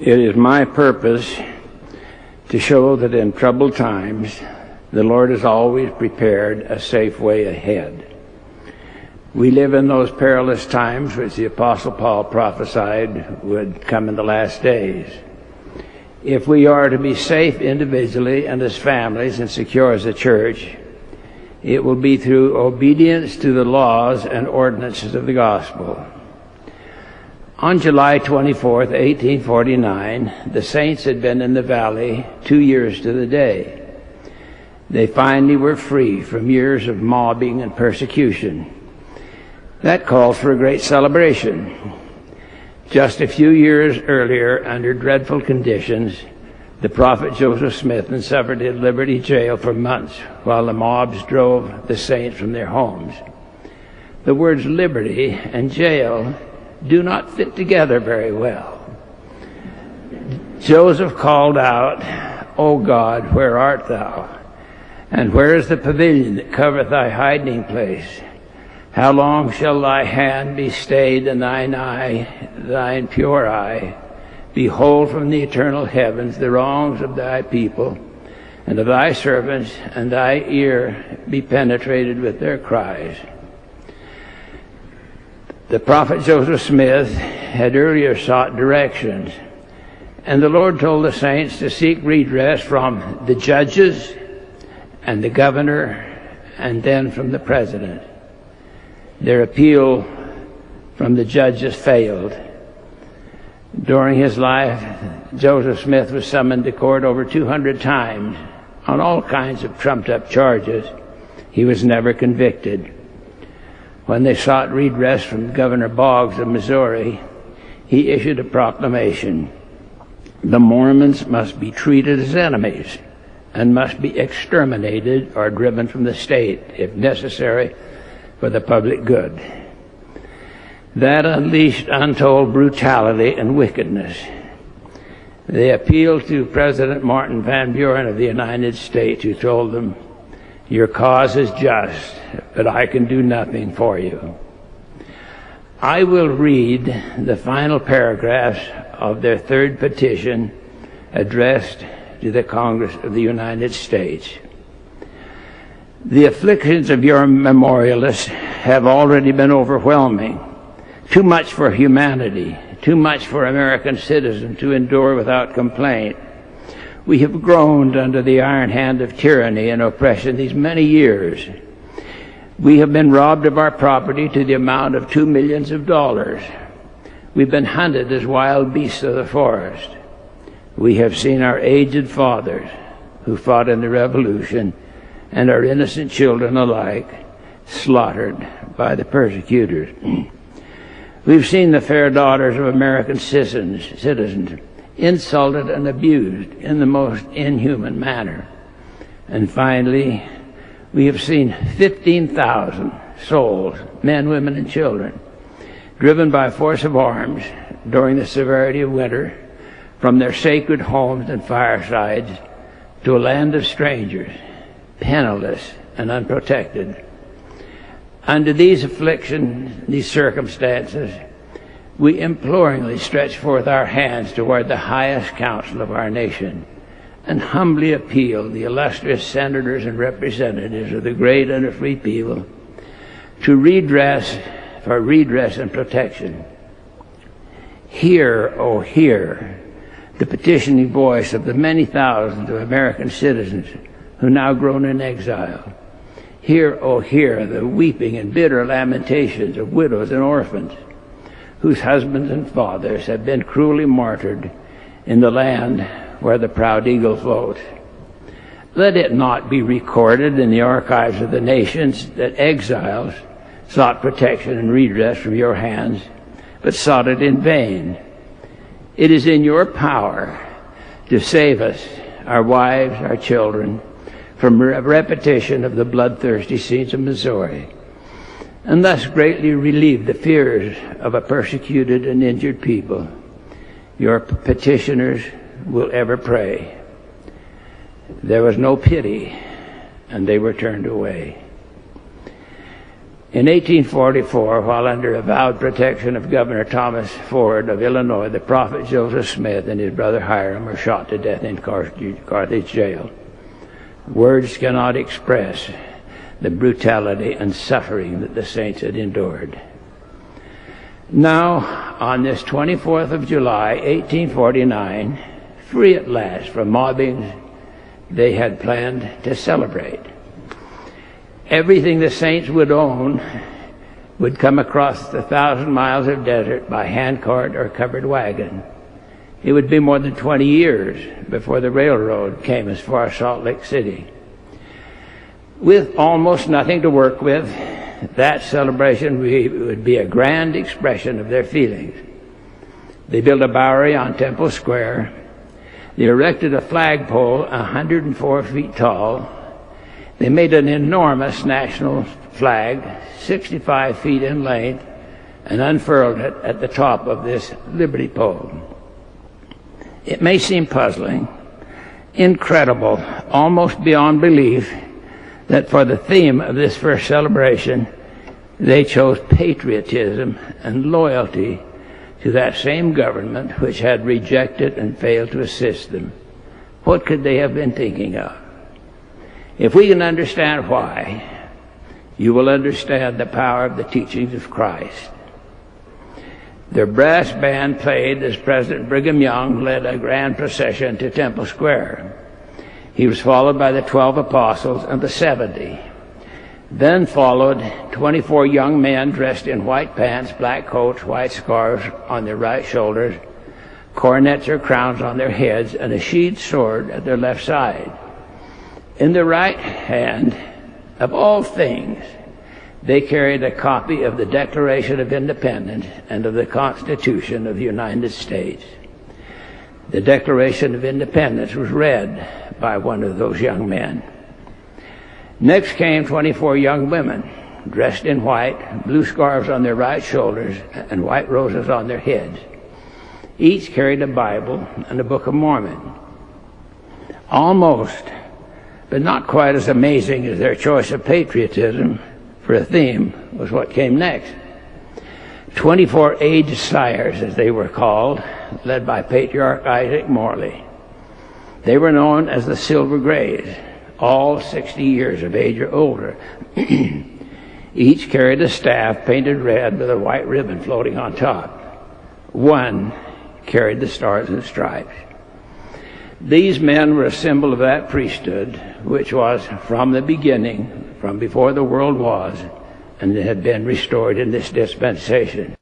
It is my purpose to show that in troubled times, the Lord has always prepared a safe way ahead. We live in those perilous times which the Apostle Paul prophesied would come in the last days. If we are to be safe individually and as families and secure as a church, it will be through obedience to the laws and ordinances of the gospel. On July 24th, 1849, the saints had been in the valley 2 years to the day. They finally were free from years of mobbing and persecution. That called for a great celebration. Just a few years earlier, under dreadful conditions, the prophet Joseph Smith had suffered in Liberty Jail for months while the mobs drove the saints from their homes. The words liberty and jail do not fit together very well. Joseph called out, "O God, where art thou? And where is the pavilion that covereth thy hiding place? How long shall thy hand be stayed and thine eye, thine pure eye, behold from the eternal heavens the wrongs of thy people and of thy servants, and thy ear be penetrated with their cries?" The prophet Joseph Smith had earlier sought directions, and the Lord told the saints to seek redress from the judges and the governor and then from the president. Their appeal from the judges failed. During his life, Joseph Smith was summoned to court over 200 times on all kinds of trumped-up charges. He was never convicted. When they sought redress from Governor Boggs of Missouri, he issued a proclamation. The Mormons must be treated as enemies and must be exterminated or driven from the state, if necessary, for the public good. That unleashed untold brutality and wickedness. They appealed to President Martin Van Buren of the United States, who told them, "Your cause is just, but I can do nothing for you." I will read the final paragraphs of their third petition addressed to the Congress of the United States. "The afflictions of your memorialists have already been overwhelming. Too much for humanity, too much for American citizens to endure without complaint. We have groaned under the iron hand of tyranny and oppression these many years. We have been robbed of our property to the amount of $2 million. We've been hunted as wild beasts of the forest. We have seen our aged fathers who fought in the Revolution and our innocent children alike slaughtered by the persecutors. We've seen the fair daughters of American citizens insulted and abused in the most inhuman manner. And finally, we have seen 15,000 souls, men, women, and children, driven by force of arms during the severity of winter from their sacred homes and firesides to a land of strangers, penniless and unprotected. Under these afflictions, these circumstances, we imploringly stretch forth our hands toward the highest council of our nation and humbly appeal the illustrious senators and representatives of the great and the free people to redress and protection. Hear, oh hear, the petitioning voice of the many thousands of American citizens who now groan in exile. Hear, oh hear, the weeping and bitter lamentations of widows and orphans whose husbands and fathers have been cruelly martyred in the land where the proud eagle floats. Let it not be recorded in the archives of the nations that exiles sought protection and redress from your hands, but sought it in vain. It is in your power to save us, our wives, our children, from repetition of the bloodthirsty scenes of Missouri, and thus greatly relieve the fears of a persecuted and injured people. Your petitioners will ever pray. There was no pity, and they were turned away. In 1844, while under avowed protection of Governor Thomas Ford of Illinois, the prophet Joseph Smith and his brother Hiram were shot to death in Carthage jail. Words cannot express the brutality and suffering that the saints had endured. Now, on this 24th of July, 1849, free at last from mobbings they had planned to celebrate. Everything the saints would own would come across the 1,000 miles of desert by handcart or covered wagon. It would be more than 20 years before the railroad came as far as Salt Lake City. With almost nothing to work with, that celebration would be a grand expression of their feelings. They built a Bowery on Temple Square. They erected a flagpole 104 feet tall. They made an enormous national flag, 65 feet in length, and unfurled it at the top of this liberty pole. It may seem puzzling, incredible, almost beyond belief, that for the theme of this first celebration, they chose patriotism and loyalty to that same government which had rejected and failed to assist them. What could they have been thinking of? If we can understand why, you will understand the power of the teachings of Christ. Their brass band played as President Brigham Young led a grand procession to Temple Square. He was followed by the 12 apostles and the 70. Then followed 24 young men dressed in white pants, black coats, white scarves on their right shoulders, coronets or crowns on their heads, and a sheathed sword at their left side. In their right hand, of all things, they carried a copy of the Declaration of Independence and of the Constitution of the United States. The Declaration of Independence was read by one of those young men. Next came 24 young women, dressed in white, blue scarves on their right shoulders, and white roses on their heads. Each carried a Bible and a Book of Mormon. Almost, but not quite as amazing as their choice of patriotism for a theme was what came next. 24 aged sires, as they were called, led by Patriarch Isaac Morley. They were known as the Silver Grays, all 60 years of age or older. Each carried a staff painted red with a white ribbon floating on top. One carried the Stars and Stripes. These men were a symbol of that priesthood which was from the beginning, from before the world was, and had been restored in this dispensation.